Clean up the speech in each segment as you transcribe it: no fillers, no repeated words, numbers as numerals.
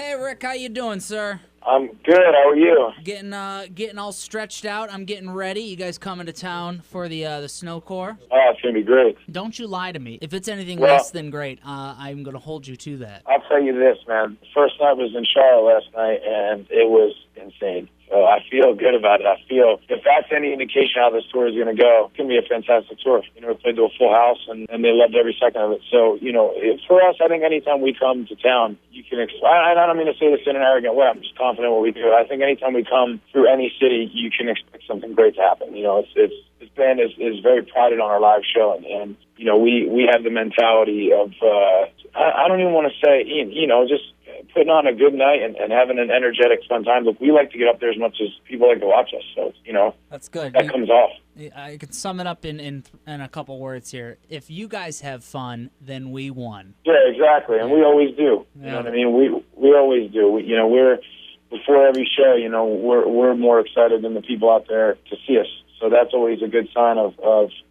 Hey, Rick, how you doing, sir? I'm good. How are you? Getting all stretched out. I'm getting ready. You guys coming to town for the SnoCore? Oh, it's gonna be great. Don't you lie to me. If it's anything less than great, I'm gonna hold you to that. I'll tell you this, man. The first night was in Charlotte last night, and it was insane. So I feel good about it. I feel if that's any indication how this tour is going to go, it's going to be a fantastic tour. You know, we played to a full house, and they loved every second of it. So, you know, for us, I think anytime we come to town, you can I don't mean to say this in an arrogant way. I'm just confident what we do. I think anytime we come through any city, you can expect something great to happen. You know, this band is very prided on our live show, and you know, we have the mentality of, I don't even want to say, you know, just putting on a good night and having an energetic, fun time. Look, we like to get up there as much as people like to watch us. So, you know, that's good. That comes off. I could sum it up in a couple words here. If you guys have fun, then we won. Yeah, exactly, and we always do. Yeah. You know what I mean? We always do. You know, we're before every show. You know, we're more excited than the people out there to see us. So that's always a good sign of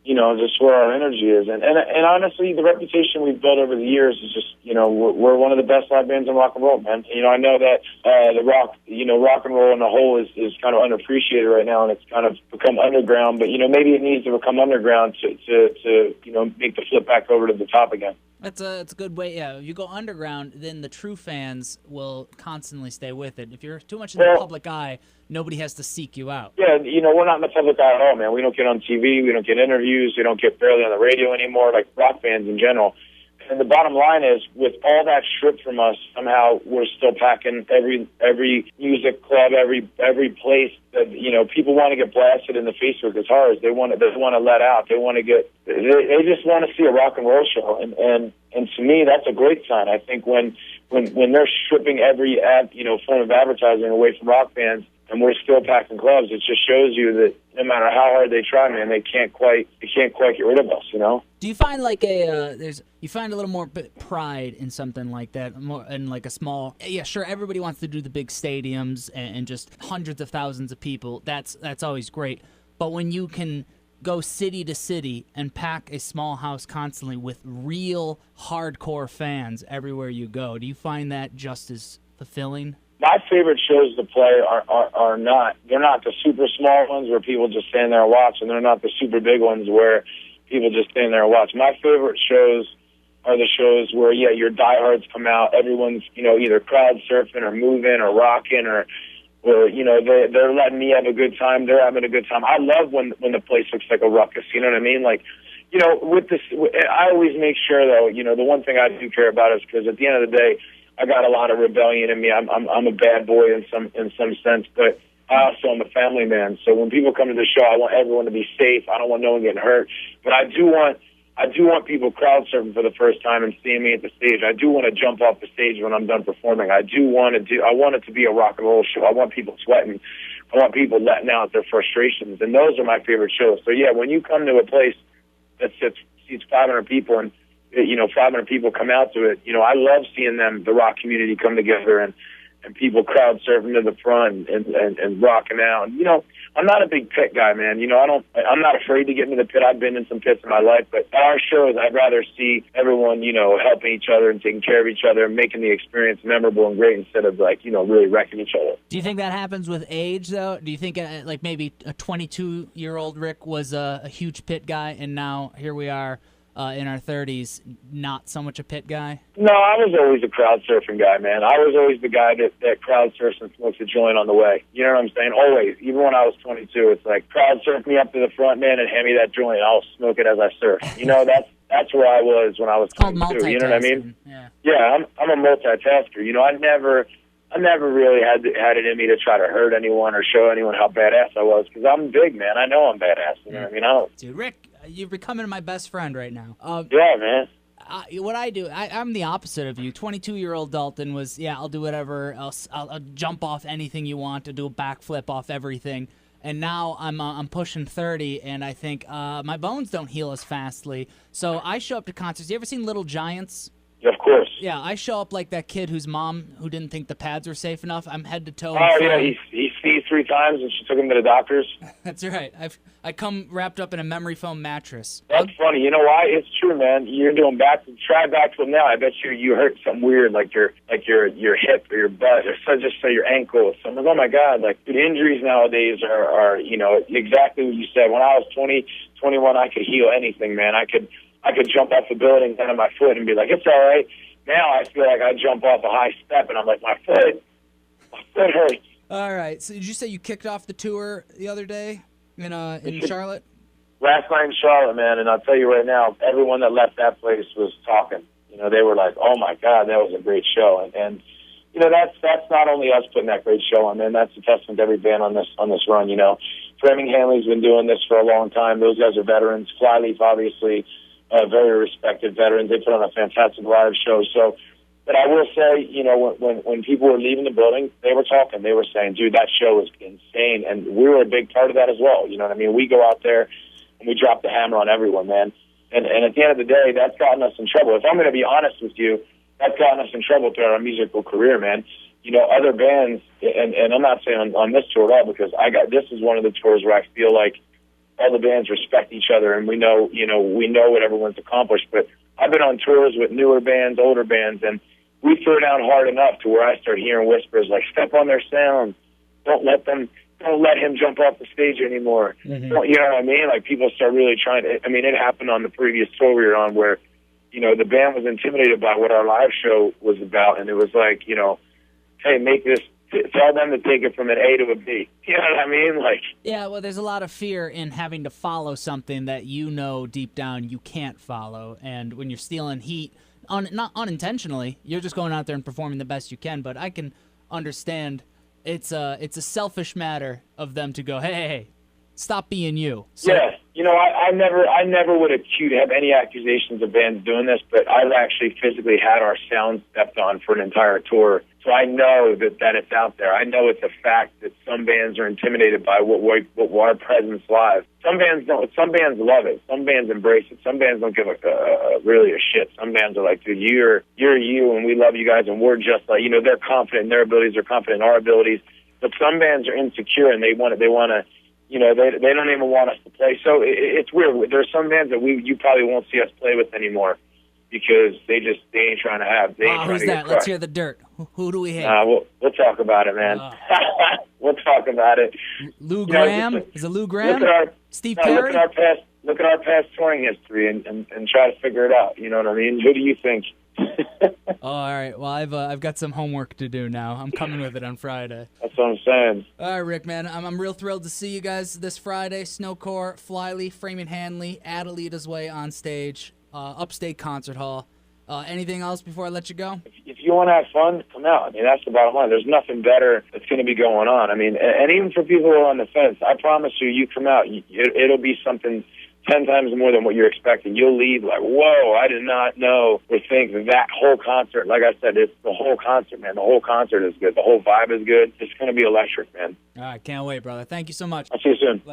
you know, just where our energy is. And honestly, the reputation we've built over the years is just, you know, we're one of the best live bands in rock and roll, man. You know, I know that rock and roll in the whole is kind of unappreciated right now, and it's kind of become underground. But, you know, maybe it needs to become underground to you know, make the flip back over to the top again. That's a good way. Yeah, if you go underground, then the true fans will constantly stay with it. If you're too much in the public eye, nobody has to seek you out. Yeah, you know, we're not in the public eye at all, man. We don't get on TV. We don't get interviews. We don't get barely on the radio anymore, like rock fans in general. And the bottom line is, with all that stripped from us, somehow we're still packing every music club, every place that, you know, people want to get blasted in the face with guitars. They want to let out. They just want to see a rock and roll show. And to me, that's a great sign. I think when they're stripping every form of advertising away from rock bands, and we're still packing clubs, it just shows you that no matter how hard they try, man, they can't quite get rid of us, you know? Do you find like you find a little more pride in something like that, more in like a small? Yeah, sure, everybody wants to do the big stadiums and just hundreds of thousands of people. That's always great. But when you can go city to city and pack a small house constantly with real hardcore fans everywhere you go, do you find that just as fulfilling? My favorite shows to play are not the super small ones where people just stand there and watch, and they're not the super big ones where people just stand there and watch. My favorite shows are the shows where, yeah, your diehards come out, everyone's, you know, either crowd surfing or moving or rocking or you know, they're letting me have a good time, they're having a good time. I love when the place looks like a ruckus, you know what I mean? Like, you know, with this, I always make sure, though, you know, the one thing I do care about is because at the end of the day, I got a lot of rebellion in me. I'm a bad boy in some sense, but I also am a family man. So when people come to the show, I want everyone to be safe. I don't want no one getting hurt. But I do want people crowd surfing for the first time and seeing me at the stage. I do want to jump off the stage when I'm done performing. I want it to be a rock and roll show. I want people sweating. I want people letting out their frustrations, and those are my favorite shows. So yeah, when you come to a place that seats 500 people and, you know, 500 people come out to it, you know, I love seeing the rock community come together and people crowd surfing to the front and rocking out. And, you know, I'm not a big pit guy, man. You know, I'm not afraid to get into the pit. I've been in some pits in my life, but at our shows, I'd rather see everyone, you know, helping each other and taking care of each other and making the experience memorable and great instead of, like, you know, really wrecking each other. Do you think that happens with age, though? Do you think, like, maybe a 22-year-old Rick was a huge pit guy, and now here we are, in our 30s, not so much a pit guy? No, I was always a crowd surfing guy, man. I was always the guy that crowd surfs and smokes a joint on the way. You know what I'm saying? Always. Even when I was 22, it's like, crowd surf me up to the front, man, and hand me that joint. I'll smoke it as I surf. You know, that's where I was when I was 22. You know what I mean? Yeah, I'm a multitasker. You know, I never really had it in me to try to hurt anyone or show anyone how badass I was, because I'm big, man. I know I'm badass. You know what I mean? Dude, Rick, you're becoming my best friend right now. Yeah, man. What I do, I'm the opposite of you. 22-year-old Dalton was, yeah, I'll do whatever else. I'll jump off anything you want, to do a backflip off everything. And now I'm pushing 30, and I think my bones don't heal as fastly. So I show up to concerts. You ever seen Little Giants? Of course. Yeah, I show up like that kid whose mom who didn't think the pads were safe enough. I'm head to toe. Oh, yeah, he's sneezed 3 times and she took him to the doctors? That's right. I come wrapped up in a memory foam mattress. That's funny. You know why? It's true, man. You're doing try back to him now. I bet you hurt something weird, like your hip or your butt, or just say your ankle or something. Oh my God! Like the injuries nowadays are exactly what you said. When I was 20, 21, I could heal anything, man. I could jump off the building down on my foot and be like, it's all right. Now I feel like I jump off a high step and I'm like, my foot hurts. All right. So did you say you kicked off the tour the other day in Charlotte? Last night in Charlotte, man, and I'll tell you right now, everyone that left that place was talking. They were like, oh my God, that was a great show. And that's not only us putting that great show on, man. That's a testament to every band on this run. Framing Hanley's been doing this for a long time. Those guys are veterans. Flyleaf, obviously, very respected veterans. They put on a fantastic live show. So, but I will say, when people were leaving the building, they were talking. They were saying, dude, that show was insane. And we were a big part of that as well. You know what I mean? We go out there and we drop the hammer on everyone, man. And at the end of the day, that's gotten us in trouble. If I'm going to be honest with you, that's gotten us in trouble throughout our musical career, man. Other bands, and I'm not saying on this tour at all, because this is one of the tours where I feel like all the bands respect each other, and we know what everyone's accomplished. But I've been on tours with newer bands, older bands, and we throw down hard enough to where I start hearing whispers like, step on their sound. Don't let him jump off the stage anymore. Mm-hmm. You know what I mean? Like, people start really trying to, it happened on the previous tour we were on where, the band was intimidated by what our live show was about. And it was like, hey, tell them to take it from an A to a B. You know what I mean? Like, yeah, well, there's a lot of fear in having to follow something that deep down you can't follow. And when you're stealing heat, not unintentionally, you're just going out there and performing the best you can. But I can understand it's a selfish matter of them to go, hey, stop being you. So, yeah, I never would have any accusations of bands doing this, but I've actually physically had our sound stepped on for an entire tour. So I know that it's out there. I know it's a fact that some bands are intimidated by what our presence live. Some bands don't. Some bands love it. Some bands embrace it. Some bands don't give really a shit. Some bands are like, dude, you're you, and we love you guys, and we're just like, they're confident in their abilities, they're confident in our abilities. But some bands are insecure, and they want to, they don't even want us to play. So it's weird. There's some bands that you probably won't see us play with anymore, because they ain't trying to have. Who's that? Let's hear the dirt. Who do we hate? We'll talk about it, man. We'll talk about it. Lou Graham? Is it Lou Graham? Steve Perry? Look at our past touring history and try to figure it out. You know what I mean? Who do you think? All right. Well, I've got some homework to do now. I'm coming with it on Friday. That's what I'm saying. All right, Rick, man. I'm real thrilled to see you guys this Friday. SnoCore, Flyleaf, Framing Hanley, ADELITAS Way on stage, Upstate Concert Hall. Anything else before I let you go? If you want to have fun, come out. That's the bottom line. There's nothing better that's going to be going on. And even for people who are on the fence, I promise you come out. It'll be something 10 times more than what you're expecting. You'll leave like, whoa, I did not know or think that whole concert, like I said, it's the whole concert, man. The whole concert is good. The whole vibe is good. It's going to be electric, man. All right, can't wait, brother. Thank you so much. I'll see you soon.